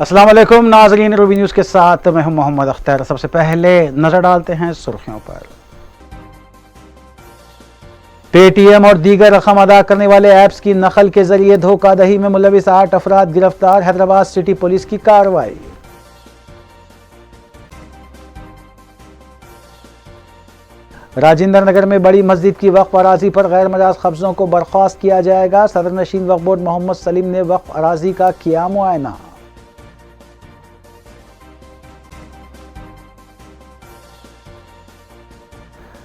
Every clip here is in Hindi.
अस्सलाम वालेकुम नाज़रीन, रूबी न्यूज़ के साथ मैं हूं मोहम्मद अख्तर। सबसे पहले नजर डालते हैं सुर्खियों पर। पेटीएम और दीगर रकम अदा करने वाले ऐप्स की नकल के जरिए धोखाधड़ी में मुलविस 8 अफराद गिरफ्तार, हैदराबाद सिटी पुलिस की कार्रवाई। राजेंद्र नगर में बड़ी मस्जिद की वक्फ अराजी पर गैर मजाज कब्जों को बर्खास्त किया जाएगा, सदर नशीन वक्फ बोर्ड मोहम्मद सलीम ने वक्फ अराजी का किया मुआयना।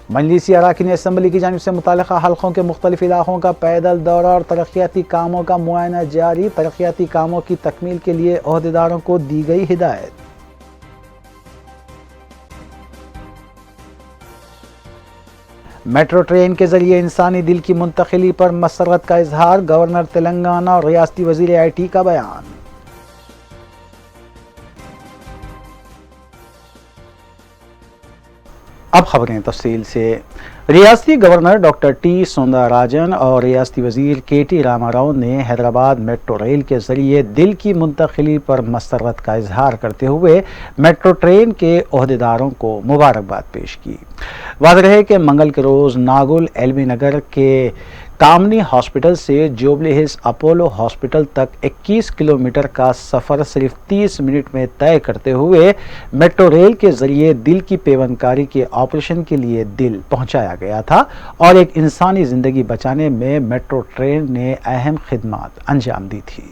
मजलिसी अरकान असम्बली की जानिब से मुतालिका हल्कों के मुख्तलिफ इलाकों का पैदल दौरा और तरक्याती कामों का मुआयना जारी, तरक्याती कामों की तकमील के लिए ओहदेदारों को दी गई हिदायत। मेट्रो ट्रेन के जरिए इंसानी दिल की मुंतकिली पर मसरत का इजहार, गवर्नर तेलंगाना और रियासती वजीर IT का बयान। अब खबरें तफसील से। रियासती गवर्नर डॉक्टर T. सुंदरराजन और रियासती वजीर KT रामाराव ने हैदराबाद मेट्रो रेल के जरिए दिल की मुंतकिली पर मसरत का इजहार करते हुए मेट्रो ट्रेन के ओहदेदारों को मुबारकबाद पेश की। वाज़ेह है कि मंगल के रोज़ नागुल एलबी नगर के कामनी हॉस्पिटल से जुबली हिल्स अपोलो हॉस्पिटल तक 21 किलोमीटर का सफ़र सिर्फ 30 मिनट में तय करते हुए मेट्रो रेल के जरिए दिल की पेवनकारी के ऑपरेशन के लिए दिल पहुंचाया गया था और एक इंसानी ज़िंदगी बचाने में मेट्रो ट्रेन ने अहम खिदमत अंजाम दी थी।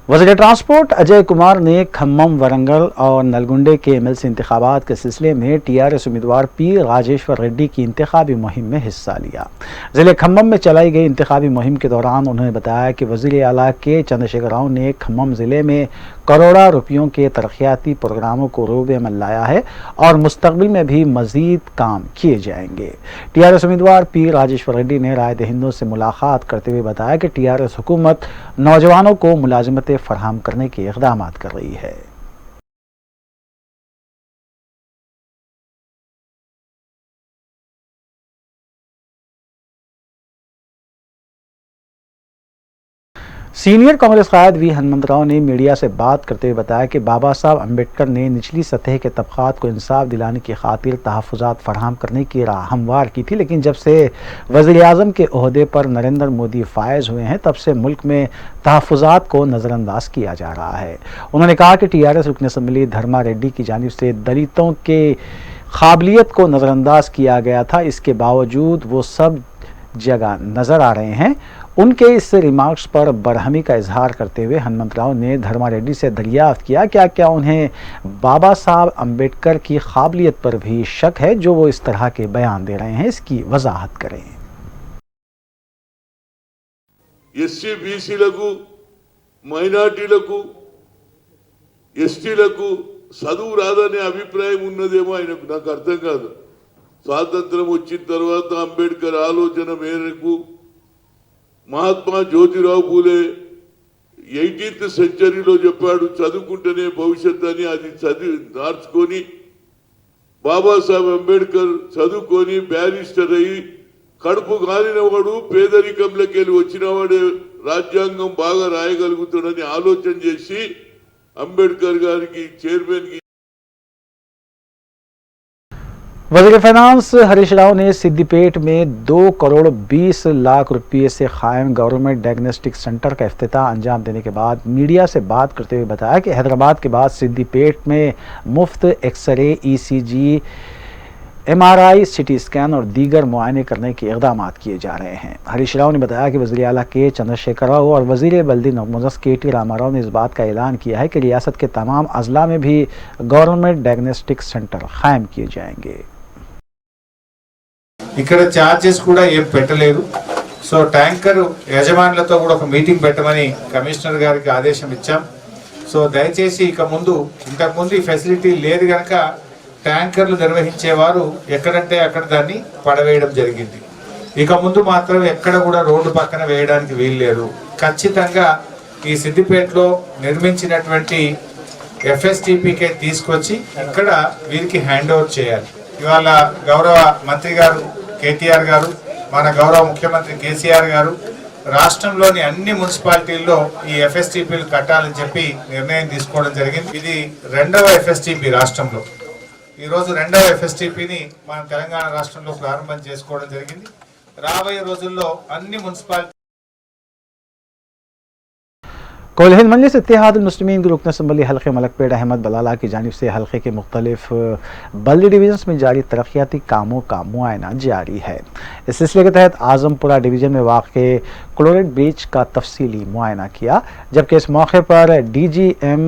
वज़ीर ट्रांसपोर्ट अजय कुमार ने खम्मम, वरंगल और नलगुंडे के MLC इंतखाबात के सिलसिले में TRS उम्मीदवार P. राजेश्वर रेड्डी की इंतखाबी मुहिम में हिस्सा लिया। ज़िले खम्मम में चलाई गई इंतखाबी मुहिम के दौरान उन्होंने बताया कि वज़ीर आला के चंद्रशेखर राव ने खम्मम ज़िले में करोड़ों रुपयों के तरक्याती प्रोग्रामों को रोबे अमल लाया है और मुस्तक़बिल में भी मज़ीद काम किए जाएंगे। TRS उम्मीदवार P. राजेश्वर रेड्डी ने राय दहिंदों से मुलाकात करते हुए बताया कि TRS हुकूमत नौजवानों को मुलाजिमत फराहम करने के इक़दाम कर रही है। सीनियर कांग्रेस कायद V. हनुमंतराव ने मीडिया से बात करते हुए बताया कि बाबा साहब अम्बेडकर ने निचली सतह के तबकात को इंसाफ दिलाने की खातिर तहफ़्फ़ुज़ात फराहम करने की राह हमवार की थी, लेकिन जब से वज़ीर आज़म के ओहदे पर नरेंद्र मोदी फायज़ हुए हैं तब से मुल्क में तहफ़्फ़ुज़ात को नज़रअंदाज किया जा रहा है। उन्होंने कहा कि TRS रुकन असम्बली धर्मा रेड्डी की जानिब से दलितों के काबिलियत को नज़रअंदाज किया गया था, इसके बावजूद वो सब जगह नज़र आ रहे हैं। उनके इस रिमार्क्स पर बरहमी का इजहार करते हुए हनुमंतराव ने धर्मा रेड्डी से दरियाफ्त किया क्या उन्हें बाबा साहब अम्बेडकर की काबिलियत पर भी शक है जो वो इस तरह के बयान दे रहे हैं, इसकी वजाहत करें। SC BC-లకు, మైనారిటీలకు, ST-లకు చదువు రాదనే అభిప్రాయం ఉన్నదేమో ఆయనకు, నాకు అర్థం కాదు. స్వాతంత్రం వచ్చిన తర్వాత అంబేద్కర్ ఆలోచన మేరకు మహాత్మా జ్యోతిరావు పూలే 18th సెంచరీలో చెప్పాడు చదువుకుంటేనే భవిష్యత్తు అని. అది చదివి మార్చుకొని బాబాసాహెబ్ అంబేద్కర్ చదువుకొని బ్యారిస్టర్ అయ్యి కడుపు కాలినవాడు పేదరికంలోకి వెళ్ళి వచ్చినవాడే రాజ్యాంగం బాగా రాయగలుగుతాడని ఆలోచన చేసి అంబేద్కర్ గారికి చైర్మన్ కి वज़ीर फाइनेंस हरीश राव ने सिद्दीपेट में 2 करोड़ 20 लाख रुपये से कायम गवर्नमेंट डायग्नोस्टिक सेंटर का इफ्तिताह अंजाम देने के बाद मीडिया से बात करते हुए बताया कि हैदराबाद के बाद सिद्दीपेट में मुफ्त x-ray, ECG, MRI, CT scan और दीगर मुआयने करने के इक़दाम किए जा रहे हैं। हरीश राव ने बताया कि वज़ीर आला के चंद्रशेखर राव और वज़ीर बल्दी नौमज़द KT रामाराव ने इस बात का ऐलान किया है कि रियासत के तमाम अजला में भी गवर्नमेंट डायग्नोस्टिक सेंटर कायम किए जाएंगे। ఇక్కడ చార్జెస్ కూడా ఏం పెట్టలేదు. సో ట్యాంకర్ యజమానులతో కూడా ఒక మీటింగ్ పెట్టమని కమిషనర్ గారికి ఆదేశం ఇచ్చాం. సో దయచేసి ఇక ముందు ఇంతకుముందు ఈ ఫెసిలిటీ లేదు కనుక ట్యాంకర్లు నిర్వహించేవారు ఎక్కడంటే అక్కడ దాన్ని పడవేయడం జరిగింది. ఇక ముందు మాత్రం ఎక్కడ కూడా రోడ్డు పక్కన వేయడానికి వీలు లేదు. ఖచ్చితంగా ఈ సిద్దిపేటలో నిర్మించినటువంటి FSTPకే తీసుకొచ్చి ఇక్కడ వీరికి హ్యాండ్ ఓవర్ చేయాలి. ఇవాళ గౌరవ మంత్రి గారు KTR గారు, మన గౌరవ ముఖ్యమంత్రి KCR గారు రాష్ట్రంలోని అన్ని మున్సిపాలిటీల్లో ఈ ఎఫ్ఎస్టిపిలు కట్టాలని చెప్పి నిర్ణయం తీసుకోవడం జరిగింది. ఇది రెండవ ఎఫ్ఎస్టిపి రాష్ట్రంలో. ఈరోజు రెండవ ఎఫ్ఎస్టిపిని మనం తెలంగాణ రాష్ట్రంలో ప్రారంభం చేసుకోవడం జరిగింది. రాబోయే రోజుల్లో అన్ని మున్సిపాలిటీ कौल हिंद मजलिस इत्तेहादुल मुस्लिमीन के रुकन असम्बली हल्के मलकपेट अहमद बलाला की जानिब से हल्के के मुख्तलिफ बल्दी डिवीजन्स में जारी तरक्याती कामों का मुआयना जारी है। इस सिलसिले के तहत आजमपुरा डिवीजन में वाक़े क्लोरेट ब्रिज का तफसीली मुआयना किया, जबकि इस मौके पर DGM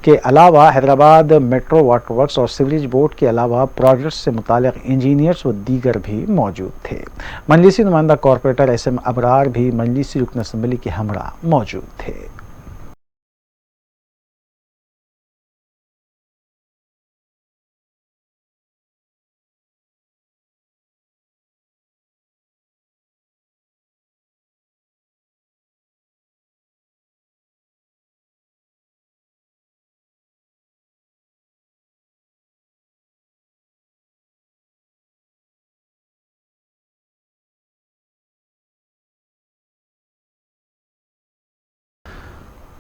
के अलावा हैदराबाद मेट्रो वाटर वर्क्स और सीवरेज बोर्ड के अलावा प्रोजेक्ट से मुताल्लिक़ इंजीनियर्स व दीगर भी मौजूद थे। मजलिसी नुमाइंदा कॉरपोरेटर SM अबरार भी मजलिसी रुकन असम्बली के हमरा मौजूद थे।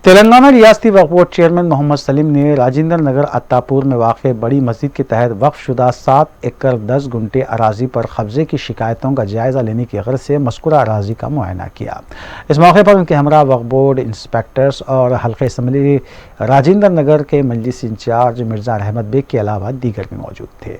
तेलंगाना रियासती वक्फ बोर्ड चेयरमैन मोहम्मद सलीम ने राजेंद्र नगर अत्तापुर में वाक़ बड़ी मस्जिद के तहत वक्फ शुदा 7 एकड़ 10 गुंटे अराजी पर कब्जे की शिकायतों का जायज़ा लेने की गर्ज से मज़कूरा अराजी का मुआयना किया। इस मौके पर उनके हमरा वक्फ बोर्ड इंस्पेक्टर्स और हल्के असम्बली राजेंद्र नगर के मजलिस इंचार्ज मिर्ज़ा रहमत बेग के अलावा दीगर भी मौजूद थे।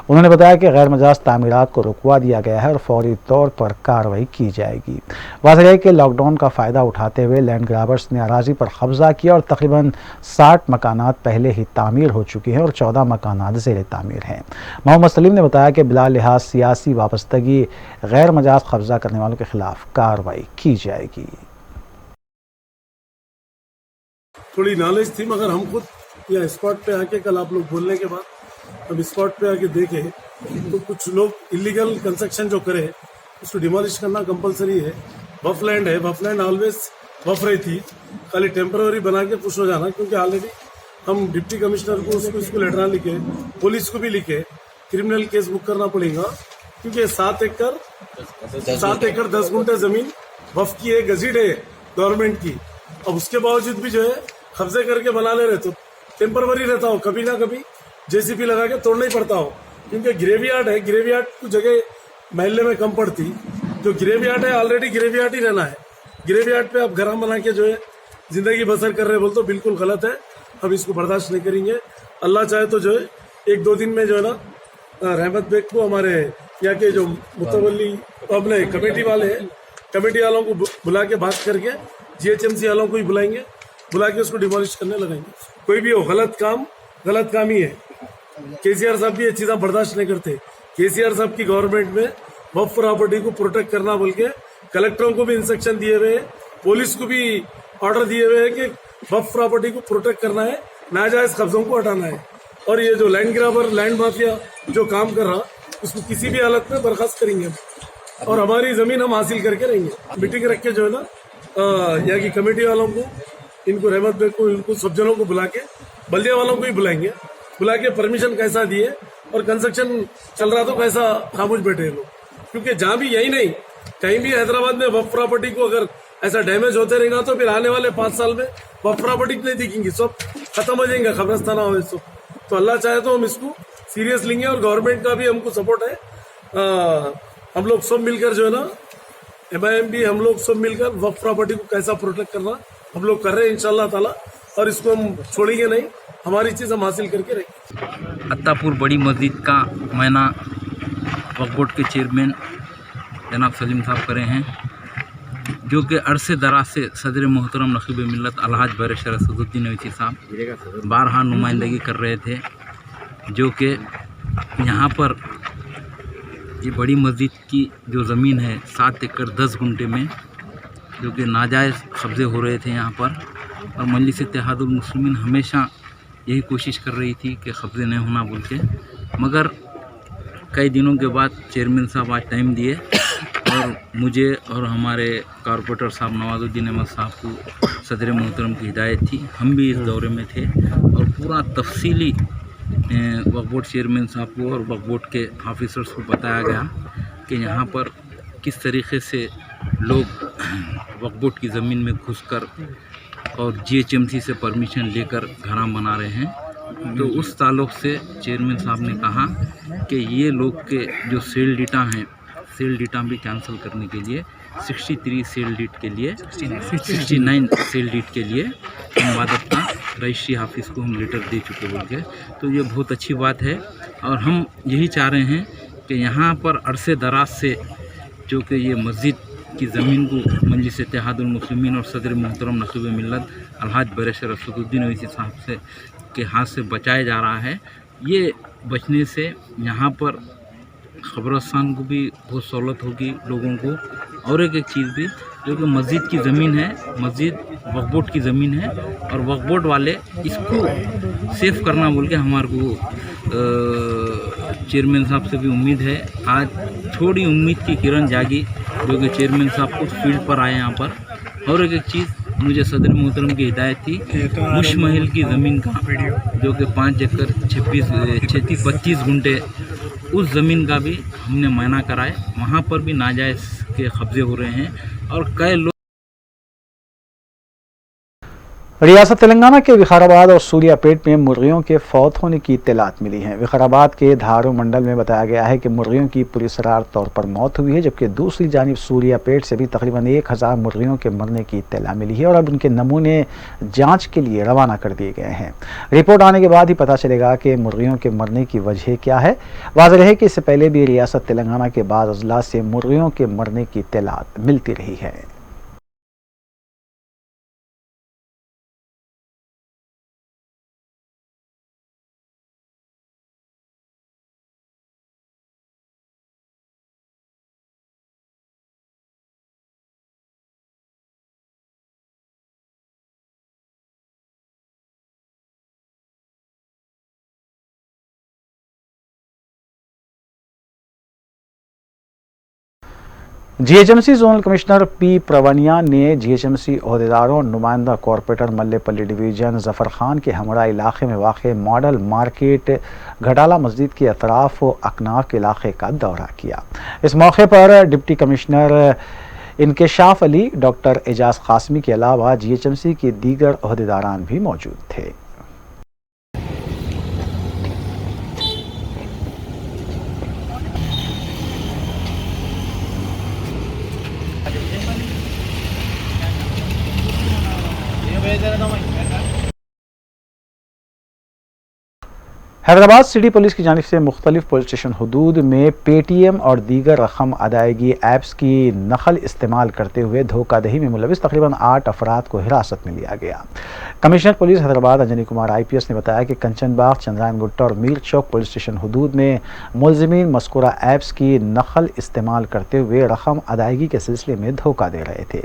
उन्होंने बताया कि गैर मजाज तामीरात को रुकवा दिया गया है और फौरी तौर पर कार्रवाई की जाएगी। वाज़ेह है कि लॉकडाउन का फ़ायदा उठाते हुए लैंड ग्राबर्स ने अराजी पर कब्जा किया और तकरीबन 60 मकानात पहले ही तामीर हो चुकी हैं और 14 मकानात ज़ेर तामीर हैं। मोहम्मद सलीम ने बताया कि बिला लिहाज सियासी वाबस्तगी गैर मजाज कब्जा करने वालों के खिलाफ कार्रवाई की जाएगी। थोड़ी नॉलेज थी, मगर हम खुद यहाँ स्पॉट पे आके कल आप लोग बोलने के बाद हम स्पॉट पे आके देखे तो कुछ लोग इलीगल कंस्ट्रक्शन जो करे उसको डिमोलिश करना कंपलसरी है। वफ लैंड है, वफ लैंड ऑलवेज वफ रही थी, खाली टेम्पररी बना के खुश हो जाना, क्योंकि ऑलरेडी हम डिप्टी कमिश्नर को उसको लेटर लिखे, पुलिस को भी लिखे, क्रिमिनल केस बुक करना पड़ेगा, क्योंकि 7 एकड़ 10 गुंटे जमीन वफ की है, गजीड है गवर्नमेंट की। अब उसके बावजूद भी जो है कब्जे करके बना ले रहे, तो टेम्पररी रहता हो, कभी ना कभी JCB लगा के तोड़ना ही पड़ता हो, क्योंकि ग्रेवयार्ड है, ग्रेवयार्ड की जगह महल्ले में कम पड़ती, जो ग्रेवयार्ड है ऑलरेडी ग्रेवयार्ड ही रहना है। ग्रेवयार्ड पे आप घर बना के जो है जिंदगी बसर कर रहे बोल तो बिल्कुल गलत है, हम इसको बर्दाश्त नहीं करेंगे। अल्लाह चाहे तो जो है 1-2 दिन में जो है ना रहमत बेग को हमारे यहाँ के जो मुतवल्ली अपने कमेटी वाले हैं, कमेटी वालों को बुला के बात करके GHMC वालों को ही बुलाएंगे, बुला के उसको डिमोलिश करने लगाएंगे। कोई भी हो गलत काम ही है। KCR साहब भी ये चीज़ें बर्दाश्त नहीं करते। KCR साहब की गवर्नमेंट में वक्फ प्रॉपर्टी को प्रोटेक्ट करना बोल के कलेक्टरों को भी इंस्ट्रक्शन दिए हुए, पुलिस को भी ऑर्डर दिए हुए हैं कि वक्फ प्रॉपर्टी को प्रोटेक्ट करना है, नाजायज कब्जों को हटाना है। और ये जो लैंड ग्राबर, लैंड माफिया जो काम कर रहा, उसको किसी भी हालत में बर्खास्त करेंगे और हमारी जमीन हम हासिल करके रहेंगे। मीटिंग रख के जो है ना यहाँ की कमेटी वालों को, इनको रहमत बेग को, इनको सब जनों को बुला के, बल्दिया वालों को ही बुलाएंगे, बुला के परमिशन कैसा दिए और कंस्ट्रक्शन चल रहा तो कैसा खामोश बैठे लोग, क्योंकि जहाँ भी यही नहीं कहीं भी हैदराबाद में वक्फ प्रॉपर्टी को अगर ऐसा डैमेज होते रहेगा तो फिर आने वाले 5 साल में वक्फ प्रॉपर्टी नहीं दिखेंगी, सब खत्म हो जाएंगे, खबरस्ताना हो सब। तो अल्लाह चाहे तो हम इसको सीरियस लेंगे और गवर्नमेंट का भी हमको सपोर्ट है। हम लोग सब मिलकर जो है ना MIM भी हम लोग सब मिलकर वक्फ प्रॉपर्टी को कैसा प्रोटेक्ट करना हम लोग कर रहे हैं इंशाल्लाह ताला, और इसको हम छोड़ेंगे नहीं, हमारी चीज़ हम हासिल करके रहेंगे। अत्तापुर बड़ी मस्जिद का मुआयना वक्फ बोर्ड के चेयरमैन जनाब सलीम साहब करे हैं, जो कि अरसे दराज से सदर मोहतरम नकीब मिल्लत अलहाज बैरिस्टर असदुद्दीन ओवैसी साहब बारहा नुमाइंदगी कर रहे थे, जो कि यहाँ पर ये बड़ी मस्जिद की जो ज़मीन है 7 एकड़ 10 गुंटे में, जो कि नाजायज़ कब्ज़े हो रहे थे यहाँ पर, और मजलिस इत्तेहादुल मुस्लिमीन हमेशा यही कोशिश कर रही थी कि कब्ज़े नहीं होना बोल के, मगर कई दिनों के बाद चेयरमैन साहब आज टाइम दिए और मुझे और हमारे कॉरपोरेटर साहब नवाजुद्दीन अहमद साहब को सदर मोहतरम की हिदायत थी, हम भी इस दौरे में थे और पूरा तफसीली वक्फ बोर्ड चेयरमैन साहब को और वक्फ बोर्ड के ऑफिसर्स को बताया गया कि यहाँ पर किस तरीके से लोग वक्फ बोर्ड की ज़मीन में घुसकर और जीएचएमसी से परमिशन लेकर घरा बना रहे हैं। तो उस ताल्लुक़ से चेयरमैन साहब ने कहा कि ये लोग के जो सेल डेटा हैं, सेल डेटा भी कैंसिल करने के लिए 63 सेल डेट के लिए 69 सेल डेट के लिए हम वादफ्ता रजिस्ट्री ऑफिस को हम लेटर दे चुके बोल के। तो ये बहुत अच्छी बात है और हम यही चाह रहे हैं कि यहाँ पर अरसे दराज से जो कि ये मस्जिद की ज़मीन को मजलिस इत्तेहादुल मुस्लिमीन और सदर मोहतरम नकीब मिल्लत अलहाज बैरिस्टर असदुद्दीन ओवैसी साहब से के हाथ से बचाया जा रहा है। ये बचने से यहाँ पर ख़बरस्तान को भी बहुत सहूलत होगी लोगों को। और एक चीज़ भी जो कि मस्जिद की ज़मीन है, मस्जिद वक्फ बोर्ड की ज़मीन है और वक्फ बोर्ड वाले इसको सेफ करना बोल के हमारे को चेयरमैन साहब से भी उम्मीद है। आज थोड़ी उम्मीद की किरण जागी जो कि चेयरमैन साहब खुद फील्ड पर आए यहाँ पर। और एक चीज़ मुझे सदर मोहतरम की हिदायत थी, मुश महल की ज़मीन का जो कि 5 एकड़ 36-25 गुंठे उस ज़मीन का भी हमने मायना कराए। वहाँ पर भी नाजायज़ के कब्जे हो रहे हैं और कई लोग रियासत तेलंगाना के विकाराबाद और सूर्यापेट में मुर्गियों के फौत होने की इत्तलात मिली हैं। विकाराबाद के धारू मंडल में बताया गया है कि मुर्गियों की पुरस्रार तौर पर मौत हुई है, जबकि दूसरी जानिब सूर्यापेट से भी तकरीबन 1000 मुर्गियों के मरने की इत्तला मिली है और अब उनके नमूने जांच के लिए रवाना कर दिए गए हैं। रिपोर्ट आने के बाद ही पता चलेगा कि मुर्गियों के मरने की वजह क्या है। वाज़ेह है कि इससे पहले भी रियासत तेलंगाना के बाद अजला से मुर्गियों के मरने की इत्तलात मिलती रही है। जीएचएमसी जोनल कमिश्नर पी प्रवनिया ने जीएचएमसी अहदेदारों और नुमाइंदा कॉरपोरेटर मल्लेपल्ली डिवीज़न जफ़र खान के हमरा इलाके में वाक़ मॉडल मार्केट घटाला मस्जिद के अतराफ व अकनाफ के इलाके का दौरा किया। इस मौके पर डिप्टी कमिश्नर इनकेशाफ अली, डॉक्टर एजाज कासमी के अलावा जीएचएमसी के दीगर अहदेदारान भी मौजूद थे। हैदराबाद सिटी पुलिस की जानिब से मुख्तलिफ पुलिस स्टेशन हदूद में पेटीएम और दीगर रकम अदायगी ऐप्स की नकल इस्तेमाल करते हुए धोखाधड़ी में मुलविस तकरीबन 8 अफराद को हिरासत में लिया गया। Commissioner police Hyderabad Anjani Kumar IPS ने बताया कि कंचनबाग, चंद्रायन गुट्टा और मीर चौक पुलिस स्टेशन हदूद में मुलजिमीन मज़कूरा ऐप्स की नकल इस्तेमाल करते हुए रकम अदायगी के सिलसिले में धोखा दे रहे थे।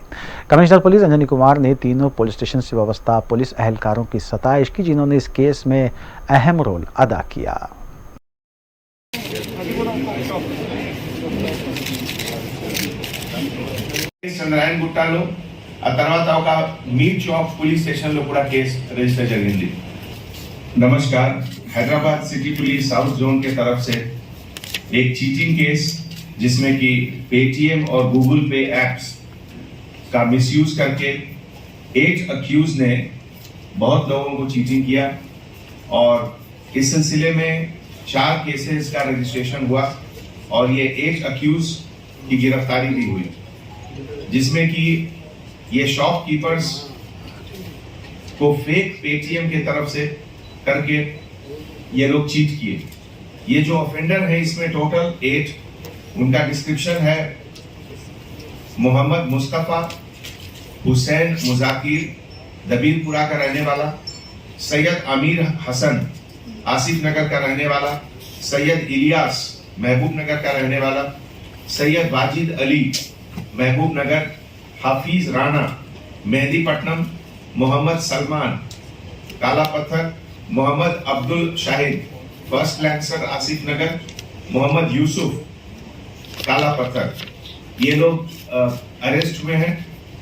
कमिश्नर पुलिस अंजनी कुमार ने तीनों पुलिस स्टेशन से वाबस्ता पुलिस एहलकारों की सताइश की, जिन्होंने इस केस में अहम रोल अदा किया। చంద్రాయన్ గుట్టాలో ఆ తర్వాత ఒక మీర్ చౌక్ पुलिस स्टेशन లో కూడా కేసు रजिस्टर జరిగింది। नमस्कार, Hyderabad city police south zone के तरफ से एक चीटिंग केस जिसमें कि पेटीएम और गूगल पे एप्स का मिसयूज करके 8 अक्यूज ने बहुत लोगों को चीटिंग किया और इस सिलसिले में 4 केसेस का रजिस्ट्रेशन हुआ और ये 8 अक्यूज की गिरफ्तारी भी हुई, जिसमें कि ये शॉपकीपर्स को फेक पेटीएम के तरफ से करके ये लोग चीट किए। ये जो ऑफेंडर है इसमें टोटल 8, उनका डिस्क्रिप्शन है मोहम्मद मुस्तफ़ा हुसैन मुजाकिर, दबीरपुरा का रहने वाला, सैयद अमीर हसन आसिफ नगर का रहने वाला, सैयद इलियास महबूब नगर का रहने वाला, सैयद वाजिद अली महबूब नगर, हाफिज राणा मेहदीपट्टनम, मोहम्मद सलमान काला पत्थर, मोहम्मद अब्दुल शाहिद फर्स्ट लैंसर आसिफ नगर, मोहम्मद यूसुफ काला पत्थर, ये लोग अरेस्ट हुए हैं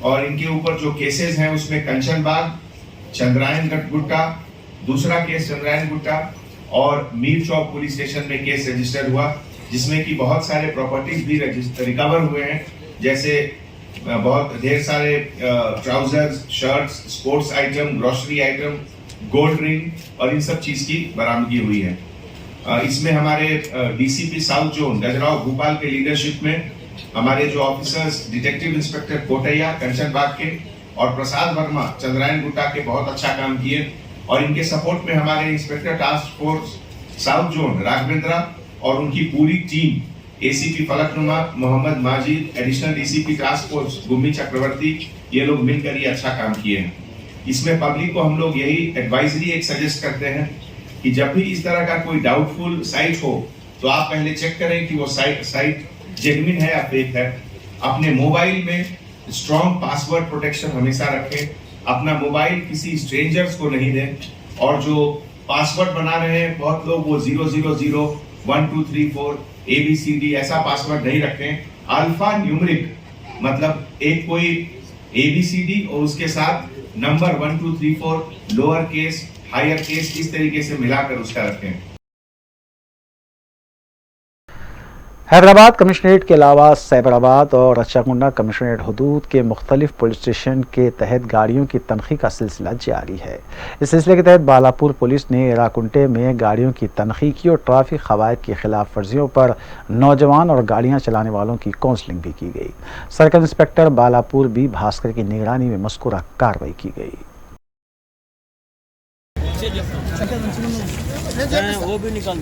और इनके ऊपर जो केसेस हैं उसमें कंचनबाग, चंद्रायन गुट्टा, दूसरा केस चंद्रायन गुट्टा और मीर चौक पुलिस स्टेशन में केस रजिस्टर हुआ, जिसमें कि बहुत सारे प्रॉपर्टीज भी रिकवर हुए हैं, जैसे बहुत ढेर सारे trousers, shirts, sports item, grocery item, gold ring और इन सब चीज की बरामदगी हुई है। इसमें हमारे DCP south zone Gajrao Bhopal के लीडरशिप में हमारे जो ऑफिसर्स डिटेक्टिव इंस्पेक्टर कोटैया कंचन बाग के और प्रसाद वर्मा चंद्रायन गुट्टा के बहुत अच्छा काम किए और इनके सपोर्ट में हमारे inspector task force south zone Raghavendra और उनकी पूरी team, ACP Falaknuma Mohammed Majid, additional DCP task force Gummi Chakravarthy, ये लोग मिलकर ये अच्छा काम किए हैं। इसमें पब्लिक को हम लोग यही एडवाइजरी एक सजेस्ट करते हैं कि जब भी इस तरह का कोई डाउटफुल साइट हो तो आप पहले चेक करें कि वो साइट जेन्युइन है या फेक है। अपने मोबाइल में स्ट्रॉन्ग पासवर्ड प्रोटेक्शन हमेशा रखें, अपना मोबाइल किसी स्ट्रेंजर्स को नहीं दें और जो पासवर्ड बना रहे हैं बहुत लोग वो 000 1 2 3 4 ABCD ऐसा पासवर्ड नहीं रखें। अल्फा न्यूमरिक मतलब एक कोई ABCD और उसके साथ number 1 2 3 4 lower case higher case इस तरीके से मिलाकर उसका रखें। हैदराबाद कमिश्नरेट के अलावा सैबराबाद और रच्चाकुंडा कमिश्नरेट हदूद के मुख्तलिफ पुलिस स्टेशन के तहत गाड़ियों की तनखी का सिलसिला जारी है। इस सिलसिले के तहत बालापुर पुलिस ने एराकुंटे में गाड़ियों की तनखी की और ट्रैफिक कवायद की खिलाफ वर्जियों पर नौजवान और गाड़ियां चलाने वालों की काउंसलिंग भी की गई। Circle inspector Balapur B Bhaskar की निगरानी में मज़कूरा कार्रवाई की गई। वो भी निकाल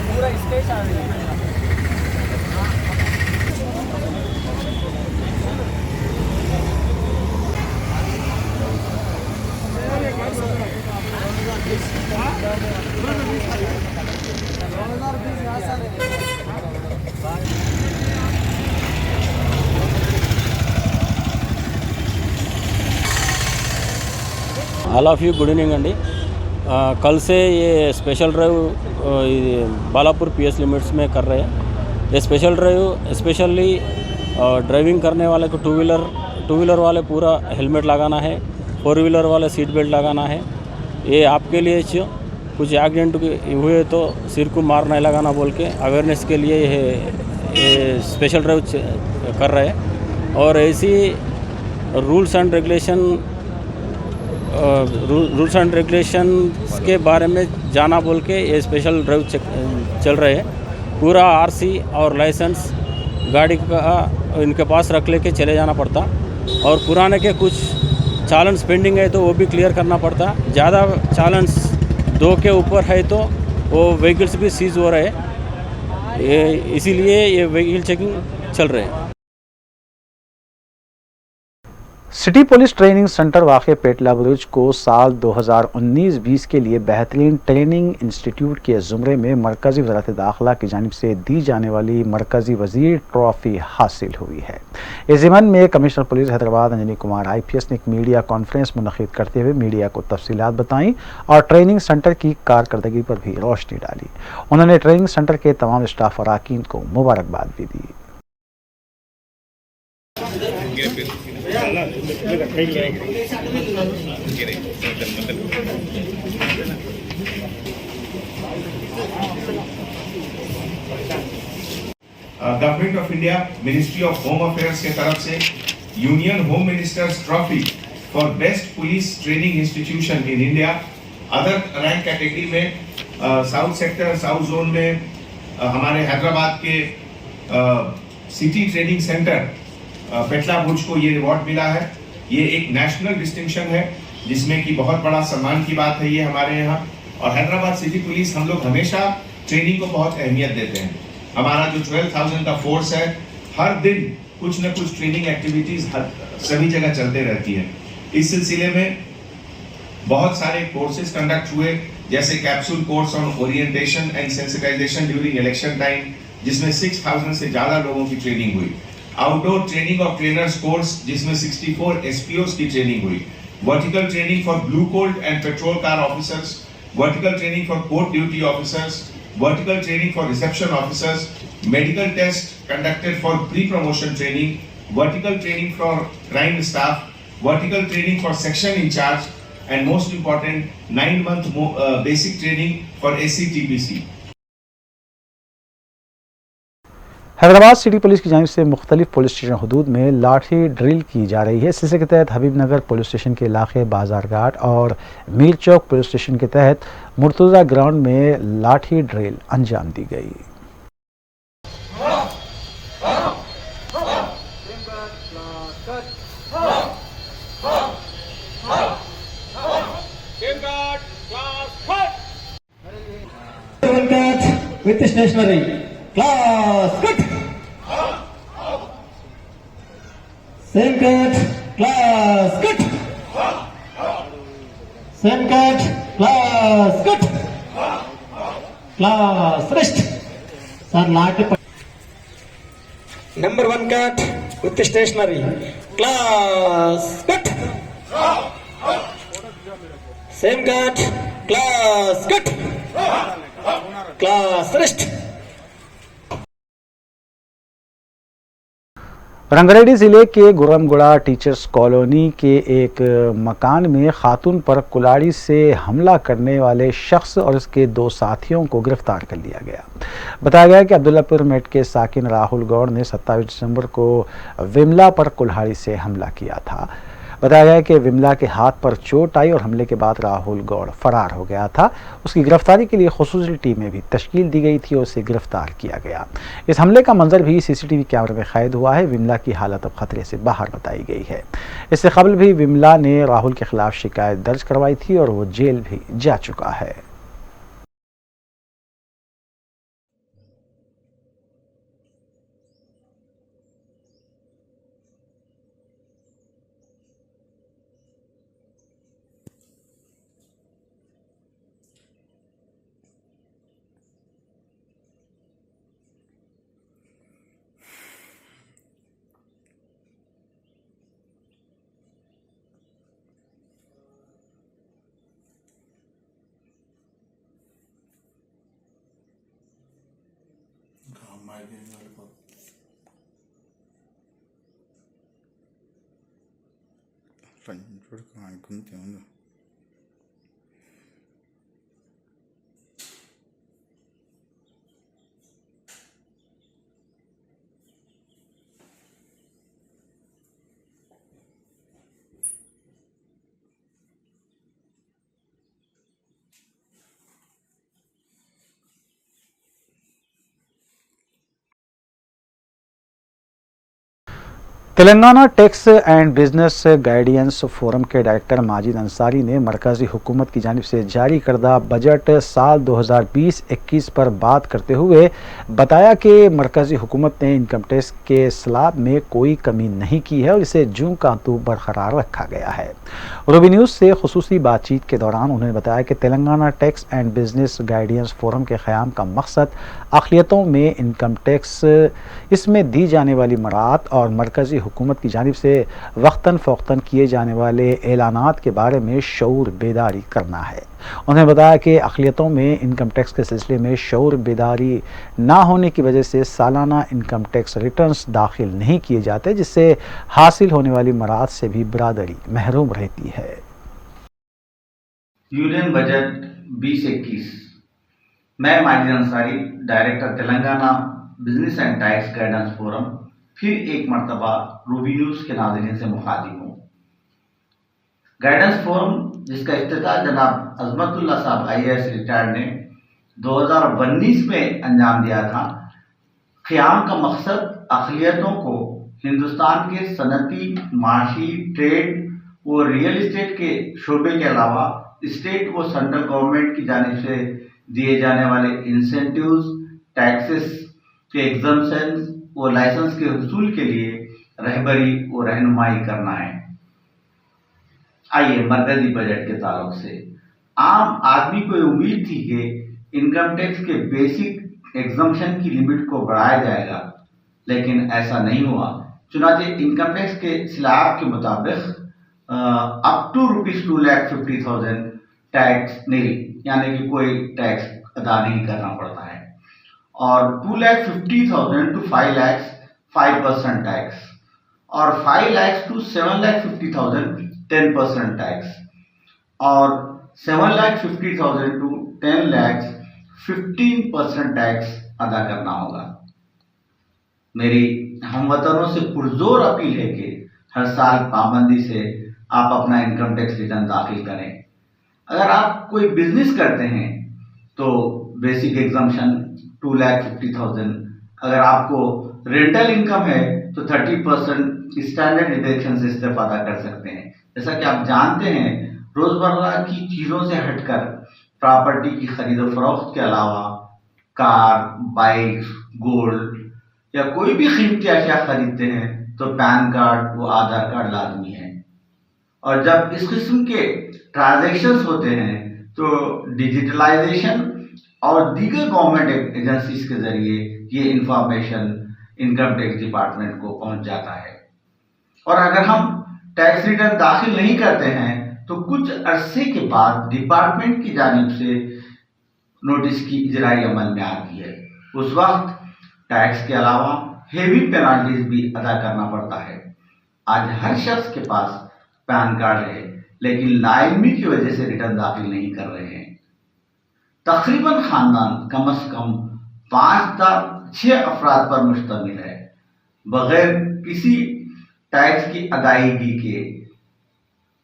पूरा स्टेज आ रही है। All of you good evening अंडी। कल से ये special drive Balapur PS limits में कर रहे हैं। ये स्पेशल ड्राइव स्पेशली ड्राइविंग करने वाले को टू व्हीलर वाले पूरा हेलमेट लगाना है, 4 व्हीलर वाले सीट बेल्ट लगाना है। ये आपके लिए कुछ एक्सीडेंट हुए तो सिर को मार नहीं लगाना बोल के अवेयरनेस के लिए ये स्पेशल ड्राइव कर रहे हैं। और ऐसी रूल्स एंड रेगुलेशन के बारे में जाना बोल के ये स्पेशल ड्राइव चल रहे हैं। पूरा आरसी और लाइसेंस गाड़ी का इनके पास रख लेके चले जाना पड़ता और पुराने के कुछ चालान्स पेंडिंग है तो वो भी क्लियर करना पड़ता। ज़्यादा चालान्स 2 के ऊपर है तो वो व्हीकल्स भी सीज हो रहे हैं, इसीलिए ये व्हीकल चेकिंग चल रहे हैं। सिटी पुलिस ट्रेनिंग सेंटर वाक़ पेटला बुरुज को साल 2019-20 के लिए बेहतरीन ट्रेनिंग इंस्टीट्यूट के ज़ुमरे में मरकज़ी वज़ारत दाखिला की जानिब से दी जाने वाली मरकज़ी वज़ीर ट्रॉफ़ी हासिल हुई है। इस ज़िमन में commissioner police Hyderabad Anjani Kumar IPS ने एक मीडिया कॉन्फ्रेंस मुनक़िद करते हुए मीडिया को तफसीलात बताईं और ट्रेनिंग सेंटर की कारकर्दगी पर भी रोशनी डाली। उन्होंने ट्रेनिंग सेंटर के तमाम स्टाफ और अरकान को मुबारकबाद भी दी। Government of India ministry of home affairs के तरफ से union home ministers trophy for best police training institution in India other rank category में साउथ सेक्टर साउथ जोन में हमारे हैदराबाद के सिटी ट्रेनिंग सेंटर पेटला बुर्ज को ये अवार्ड मिला है। ये एक नेशनल डिस्टिंक्शन है जिसमें कि बहुत बड़ा सम्मान की बात है ये हमारे यहाँ। और हैदराबाद सिटी पुलिस हम लोग हमेशा ट्रेनिंग को बहुत अहमियत देते हैं। हमारा जो 12,000 का फोर्स है हर दिन कुछ न कुछ ट्रेनिंग एक्टिविटीज सभी जगह चलते रहती है। इस सिलसिले में बहुत सारे कोर्सेज कंडक्ट हुए, जैसे capsule course on orientation and sensitisation during election time जिसमें 6,000 से ज्यादा लोगों की ट्रेनिंग हुई। Outdoor training of trainers course जिसमें 64 SPOs की ट्रेनिंग हुई। Vertical training for blue colt and patrol car officers, vertical training for port duty officers, vertical training for reception officers, medical test conducted for pre promotion training, vertical training for crime staff, vertical training for section in charge, and most important, 9-month basic training for SCTPC. Hyderabad city police की जानिब से मुख्तलिफ पुलिस स्टेशन हदूद में लाठी ड्रिल की जा रही है। इस सिलसिले के तहत हबीबनगर पुलिस स्टेशन के इलाके बाजार घाट और मीर चौक पुलिस स्टेशन के तहत मुर्तज़ा ग्राउंड में लाठी ड्रिल अंजाम दी गई। with stationery class cut same cut class cut same cut class cut class rest sir laati number 1 cut with stationery class cut same cut class cut class rest Rangareddy जिले के गुरमगुड़ा टीचर्स कॉलोनी के एक मकान में खातून पर कुल्हाड़ी से हमला करने वाले शख्स और उसके 2 साथियों को गिरफ्तार कर लिया गया। बताया गया कि अब्दुल्लापुर मेट के साकिन राहुल गौड़ ने 27 दिसंबर को विमला पर कुल्हाड़ी से हमला किया था। बताया गया कि विमला के हाथ पर चोट आई और हमले के बाद राहुल गौड़ फरार हो गया था। उसकी गिरफ्तारी के लिए खुसूसी टीमें भी तश्कील दी गई थी और उसे गिरफ्तार किया गया। इस हमले का मंजर भी सीसीटीवी कैमरे में कैद हुआ है। विमला की हालत अब खतरे से बाहर बताई गई है। इससे कबल भी विमला ने राहुल के खिलाफ शिकायत दर्ज करवाई थी और वो जेल भी जा चुका है। Telangana tax and business guidance forum के डायरेक्टर माजिद अंसारी ने मरकज़ी हुकूमत की जानिब से जारी करदा बजट साल 2020-21 पर बात करते हुए बताया कि मरकज़ी हुकूमत ने इनकम टैक्स के स्लैब में कोई कमी नहीं की है और इसे जून का अंतु बरकरार रखा गया है। रूबी न्यूज़ से खुसूसी बातचीत के दौरान उन्होंने बताया कि Telangana tax and business guidance forum के क़याम का मकसद अक़लियतों में इनकम टैक्स इसमें दी जाने वाली मराहत और मरकज़ी हुकूमत की जानिब से वक्तन फ़ौक्तन किए जाने वाले ऐलानात के बारे में शऊर बेदारी करना है। उन्होंने बताया कि अक़लियतों में इनकम टैक्स के सिलसिले में शऊर बेदारी ना होने की वजह से सालाना इनकम टैक्स रिटर्न्स दाखिल नहीं किए जाते, जिससे हासिल होने वाली मराहत से भी बिरादरी महरूम रहती है। यूनियन बजट 2021 मैं Majid Ansari, director Telangana business and tax guidance forum, फिर एक मरतबा रूबी न्यूज़ के नाज़रीन से मुखातिब हूँ। गाइडेंस फोरम जिसका इफ्तिताह जनाब अजमतुल्लाह साहब IAS रिटायर्ड ने 2019 में अंजाम दिया था। क़याम का मकसद अक़लियतों को हिंदुस्तान के सनती, माशी, ट्रेड व रियल इस्टेट के शोबे के अलावा स्टेट व सेंट्रल गवर्नमेंट की जानिब से दिए जाने वाले इंसेंटिव्स, टैक्सेस के एग्जम्पशंस व लाइसेंस के हुसूल के लिए रहबरी व रहनुमाई करना है। आइए मरकजी बजट के ताल्लुक से आम आदमी को उम्मीद थी कि इनकम टैक्स के बेसिक एग्जम्पशन की लिमिट को बढ़ाया जाएगा, लेकिन ऐसा नहीं हुआ। चुनांचे इनकम टैक्स के स्लैब के मुताबिक अप टू ₹2,50,000 टैक्स नहीं, यानी कि कोई टैक्स अदा नहीं करना पड़ता है, और 2,50,000 to 5 lakhs 5% टैक्स, और 5 lakhs to 7,50,000 10% टैक्स और 7,50,000 to 10 lakhs 15% टैक्स अदा करना होगा। मेरी हमवतनों से पुरजोर अपील है कि हर साल पाबंदी से आप अपना इनकम टैक्स रिटर्न दाखिल करें। अगर आप कोई बिजनेस करते हैं तो बेसिक एग्जम्पशन 2,50,000, अगर आपको रेंटल इनकम है तो 30% स्टैंडर्ड डिडक्शन से इस्तेफादा कर सकते हैं। जैसा कि आप जानते हैं, रोजमर्रा की चीजों से हटकर प्रॉपर्टी की खरीदो फरोख्त के अलावा कार, बाइक, गोल्ड या कोई भी कीमती अशिया खरीदते हैं तो पैन कार्ड व आधार कार्ड लाजमी है। और जब इस किस्म के ट्रांजैक्शंस होते हैं तो डिजिटलाइजेशन और दीगर गवर्नमेंट एजेंसीज के जरिए ये इंफॉर्मेशन इनकम टैक्स डिपार्टमेंट को पहुंच जाता है। और अगर हम टैक्स रिटर्न दाखिल नहीं करते हैं तो कुछ अरसे के बाद डिपार्टमेंट की जानिब से नोटिस की इजराई अमल में आती है। उस वक्त टैक्स के अलावा हेवी पेनाल्टीज भी अदा करना पड़ता है। आज हर शख्स के पास पैन कार्ड है लेकिन लाइलमी की वजह से रिटर्न दाखिल नहीं कर रहे हैं। तकरीबन खानदान कम से कम 5 से 6 अफराद पर मुश्तमिल है। बगैर किसी टैक्स की अदायगी के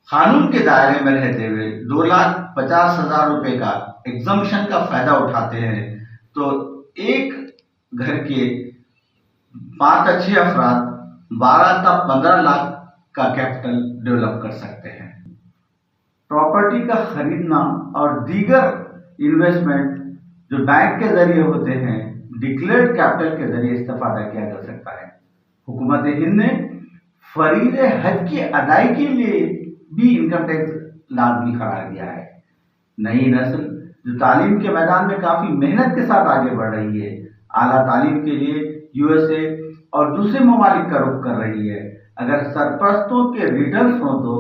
कानून के दायरे में रहते हुए 2,50,000 रुपए का एग्जम्पशन का फायदा उठाते हैं तो एक घर के 5 से 6 अफराद 12 से 15 लाख का कैपिटल डेवलप कर सकते हैं। प्रॉपर्टी का खरीदना और दीगर इन्वेस्टमेंट जो बैंक के जरिए होते हैं, डिक्लेयर्ड कैपिटल के जरिए इस्तेफादा किया जा सकता है। हुकूमत हिंद ने फरीज हज की अदायगी के लिए भी इनकम टैक्स लाजमी करार दिया है। नई नस्ल जो तालीम के मैदान में काफी मेहनत के साथ आगे बढ़ रही है, आला तालीम के लिए यूएसए और दूसरे ममालिक का रुख कर रही है। अगर सरपरस्तों के रिटर्न हो तो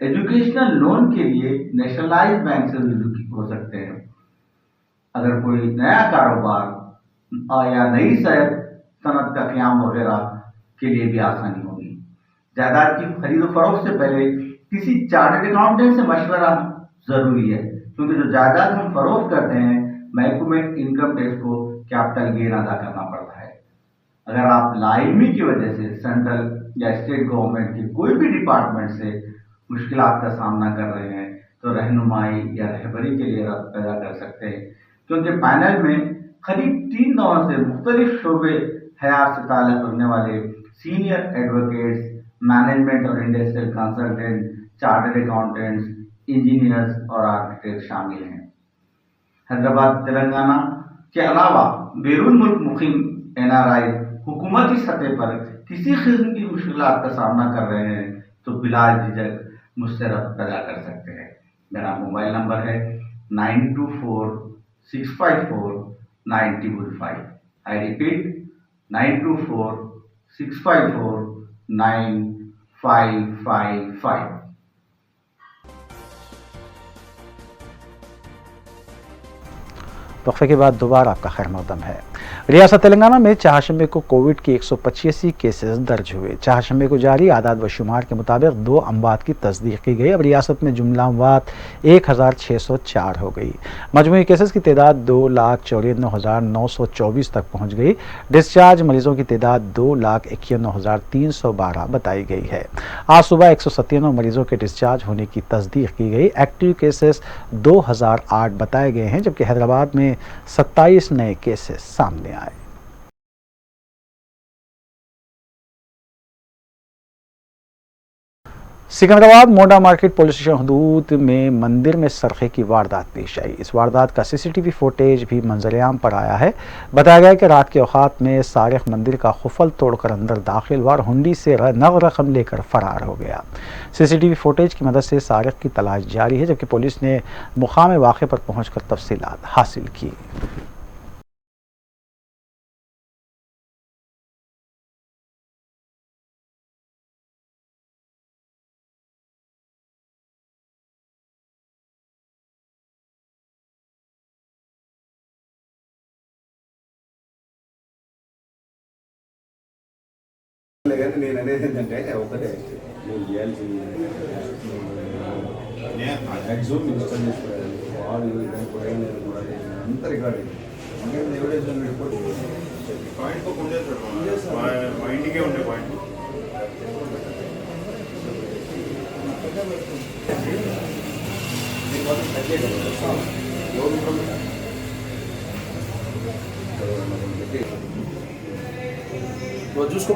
एजुकेशनल लोन के लिए नेशनलाइज्ड बैंक से रुजू हो सकते हैं। अगर कोई नया कारोबार या नई सनत का क़याम वगैरह के लिए भी आसानी होगी। जायदाद की खरीद फरोख्त से पहले किसी चार्टर्ड अकाउंटेंट से मशवरा जरूरी है, क्योंकि जो जायदाद हम फरोख्त करते हैं महकमे इनकम टैक्स को कैपिटल गेन अदा करना पड़ता है। अगर आप लाइलमी की वजह से सेंट्रल या स्टेट गवर्नमेंट के कोई भी डिपार्टमेंट से मुश्किलात का सामना कर रहे हैं तो रहनुमाई या रहबरी के लिए रब्त पैदा कर सकते हैं, क्योंकि पैनल में करीब 3 दौर से मुख्तलिफ शोबे हयात से ताल्लुक़ रखने वाले सीनियर एडवोकेट्स, मैनेजमेंट और industrial consultant, chartered accountants, engineers और आर्किटेक्ट शामिल हैं। हैदराबाद तेलंगाना के अलावा बैरून मुल्क मुकीम NRI हुकूमती सतह पर किसी किस्म की मुश्किलात का सामना कर रहे हैं तो बिला झिझक मुझसे रब्त पैदा कर सकते हैं। मेरा मोबाइल नंबर है 9246549055। I repeat 9246549555। वक्फे के बाद दोबारा आपका खैर मकदम है। रियासत तेलंगाना में चाहशंबे को कोविड के 185 केसेस दर्ज हुए। चाहशंबे को जारी आदाद व शुमार के मुताबिक 2 अमवात की तस्दीक की गई। अब रियासत में जुमला अमवात 1,604 हो गई। मजमूई केसेस की तादाद 2,94,924 तक पहुँच गई। डिस्चार्ज मरीजों की तादाद 2,91,312 बताई गई है। आज सुबह 197 मरीजों के डिस्चार्ज होने की तस्दीक की गई। एक्टिव केसेस 2,008 बताए गए हैं, जबकि हैदराबाद में 27 नए केसेस सामने आए। सिकंदराबाद मोंडा मार्केट पुलिस स्टेशन हदूद में मंदिर में सरखे की वारदात पेश आई। इस वारदात का CCTV फुटेज भी मंजरेआम पर आया है। बताया गया कि रात के औकात में सारिक मंदिर का खुफल तोड़कर अंदर दाखिल हुआ और हुंडी से नगद रकम लेकर फरार हो गया। CCTV फुटेज की मदद से सारिक की तलाश जारी है, जबकि पुलिस ने मुकाम वाक़े पर पहुंचकर तफसीलात हासिल की। నేను అనేది ఏంటంటే ఒకటే నేను చేయాల్సింది మ్యాక్సిమం ఇన్స్టాల్ చేసుకోవాలి అంత రికార్డింగ్ ఎవిడెన్స్ పాయింట్ మా ఇంటికే ఉండే పాయింట్ చూసుకో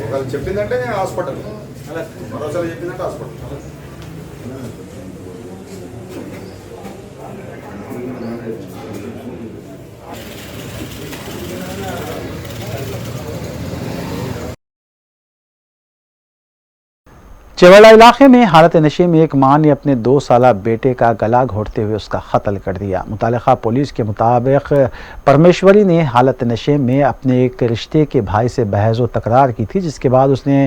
ఒకళ్ళు చెప్పిందంటే హాస్పిటల్ మరోసారి చెప్పిందంటే హాస్పిటల్ चेवड़ा इलाके में हालत नशे में एक मां ने अपने 2 साला बेटे का गला घोंटते हुए उसका कत्ल कर दिया। मुतालिका पुलिस के मुताबिक परमेश्वरी ने हालत नशे में अपने एक रिश्ते के भाई से बहस व तकरार की थी, जिसके बाद उसने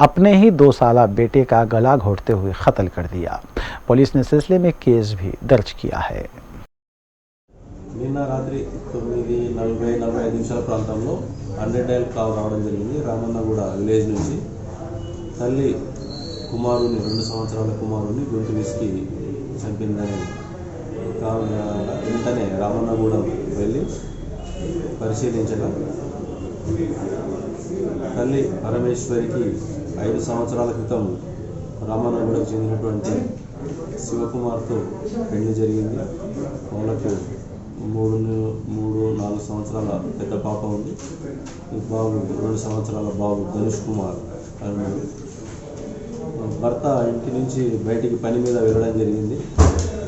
अपने ही 2 साला बेटे का गला घोंटते हुए कत्ल कर दिया। पुलिस ने सिलसिले में केस भी दर्ज किया है। నిన్న రాత్రి 9:45 నిమిషాల ప్రాంతంలో 100 డయల్ కాల్ రావడం జరిగింది రామన్నగూడ విలేజ్ నుంచి. తల్లి కుమారుని 2 సంవత్సరాల కుమారుని గొంతు విసికి చంపిందని కావున వెంటనే రామన్నగూడెం వెళ్ళి పరిశీలించగా తల్లి పరమేశ్వరికి 5 సంవత్సరాల క్రితం రామన్నగూడెం చెందినటువంటి శివకుమార్తో పెళ్లి జరిగింది. వాళ్ళకు 3-4 సంవత్సరాల పెద్ద పాప ఉంది. ఈ బాబు 2 సంవత్సరాల బాబు ధనుష్ కుమార్ అన్నాడు. భర్త ఇంటి నుంచి బయటికి పని మీద వెళ్ళడం జరిగింది,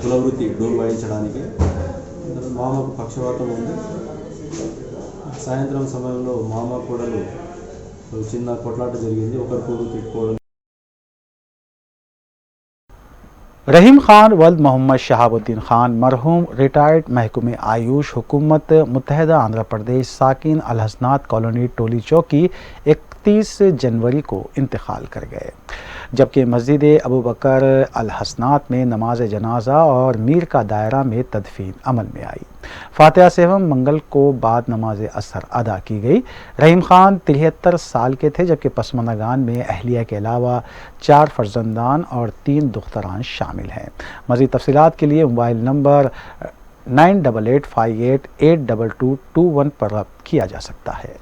కులవృత్తి డోలు వాయించడానికి. మామకు పక్షవాతం ఉంది. సాయంత్రం సమయంలో మామ కోడలు చిన్న కొట్లాట జరిగింది, ఒకరికొకరు తిట్టుకోవడం. रहीम खान वल्द मोहम्मद शहाबुद्दीन खान मरहूम रिटायर्ड महकूम आयुष हुकूमत मुत्तहदा आंध्र प्रदेश साकिन अल हसनात कॉलोनी टोली चौकी 31 जनवरी को इंतकाल कर गए, जबकि मस्जिद अबू बकर अल हसनात में नमाज जनाजा और मीर का दायरा में तदफीन अमल में आई। फातिहा सेवम मंगल को बाद नमाज असर अदा की गई। रहीम खान 73 साल के थे, जबकि पसमनगान में अहलिया के अलावा 4 फर्जंदान और 3 दुख्तरान शामिल हैं। मज़ीद तफसीलात के लिए मोबाइल नंबर 9885882221 पर रब्त किया जा सकता है।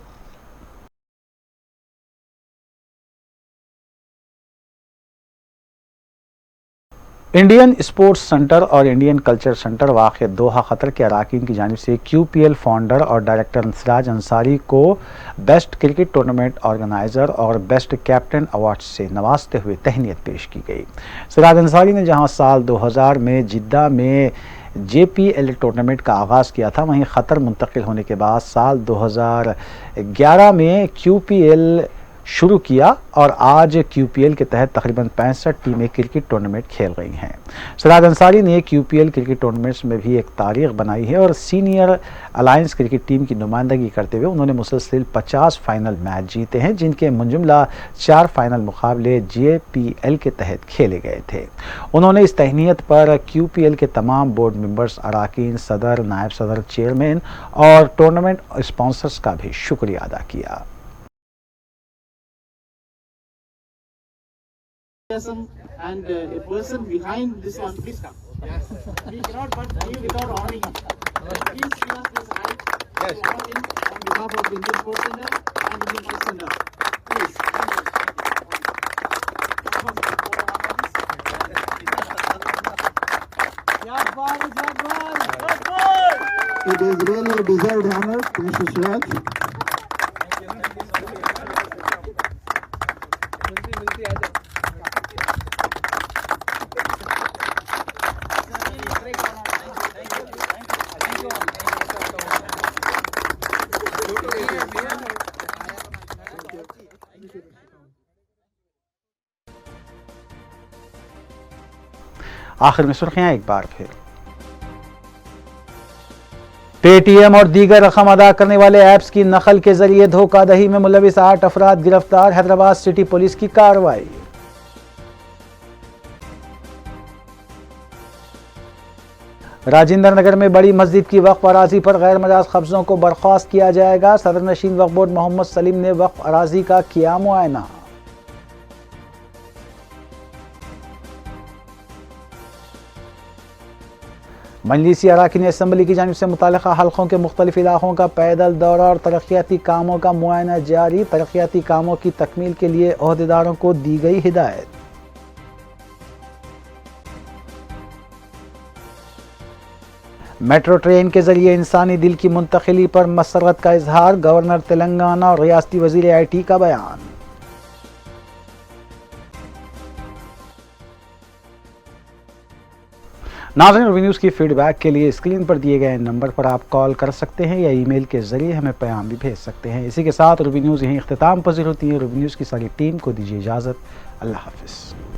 इंडियन स्पोर्ट्स सेंटर और इंडियन कल्चर सेंटर वाक़ दोहा क़तर के अरकान की जानिब से QPL फाउंडर और डायरेक्टर सिराज अंसारी को बेस्ट क्रिकेट टूर्नामेंट ऑर्गेनाइज़र और बेस्ट कैप्टन अवार्ड से नवाजते हुए तहनीत पेश की गई। सिराज अंसारी ने जहां साल 2000 में जिद्दा में JPL टूर्नामेंट का आगाज़ किया था, वहीं क़तर मुंतकिल होने के बाद साल 2011 में QPL शुरू किया और आज QPL के तहत तकरीबन 65 टीमें क्रिकेट टूर्नामेंट खेल रही हैं। सिराज अंसारी ने QPL क्रिकेट टूर्नामेंट्स में भी एक तारीख बनाई है और सीनियर अलायंस क्रिकेट टीम की नुमाइंदगी करते हुए उन्होंने मुसलसल 50 फाइनल मैच जीते हैं, जिनके मुंजुमला 4 फाइनल मुकाबले JPL के तहत खेले गए थे। उन्होंने इस तहनीत पर QPL के तमाम बोर्ड मेंबर्स, अरकान, सदर, नायब सदर, चेयरमैन और टूर्नामेंट स्पॉन्सर्स का भी शुक्रिया अदा किया। And a person behind this one, please come. Yes. We cannot but leave without honoring him. Please give us this right to honor him on behalf of the Indian Sports Center and Indian Culture Center. Please. It is really a deserved honor to Mr. Siraj. आखिर में सुर्खियां एक बार फिर। पेटीएम और दीगर रकम अदा करने वाले ऐप्स की नकल के जरिए धोखाधड़ी में मुलविस 8 अफराद गिरफ्तार, हैदराबाद सिटी पुलिस की कार्रवाई। राजेंद्र नगर में बड़ी मस्जिद की वक्फ अराजी पर गैर मजाज कब्जों को बर्खास्त किया जाएगा। सदर नशीन वक्फ बोर्ड मोहम्मद सलीम ने वक्फ अराजी का किया मुआयना। मजलिसी अराकीन असम्बली की जानिब से मुतालिका हल्कों के मुख्तलिफ इलाकों का पैदल दौरा और तरक्याती कामों का मुआयना जारी। तरक्याती कामों की तकमील के लिए ओहदेदारों को दी गई हिदायत। मेट्रो ट्रेन के जरिए इंसानी दिल की मुंतकिली पर मसरत का इजहार। गवर्नर तेलंगाना और रियासती वजीर IT का बयान। नाज़रीन, रूबी न्यूज़ की फीडबैक के लिए स्क्रीन पर दिए गए नंबर पर आप कॉल कर सकते हैं या ईमेल के जरिए हमें पैगाम भी भेज सकते हैं। इसी के साथ रूबी न्यूज़ यहीं इख्तिताम पजीर होती है। रूबी न्यूज़ की सारी टीम को दीजिए इजाज़त। अल्लाह हाफिज़।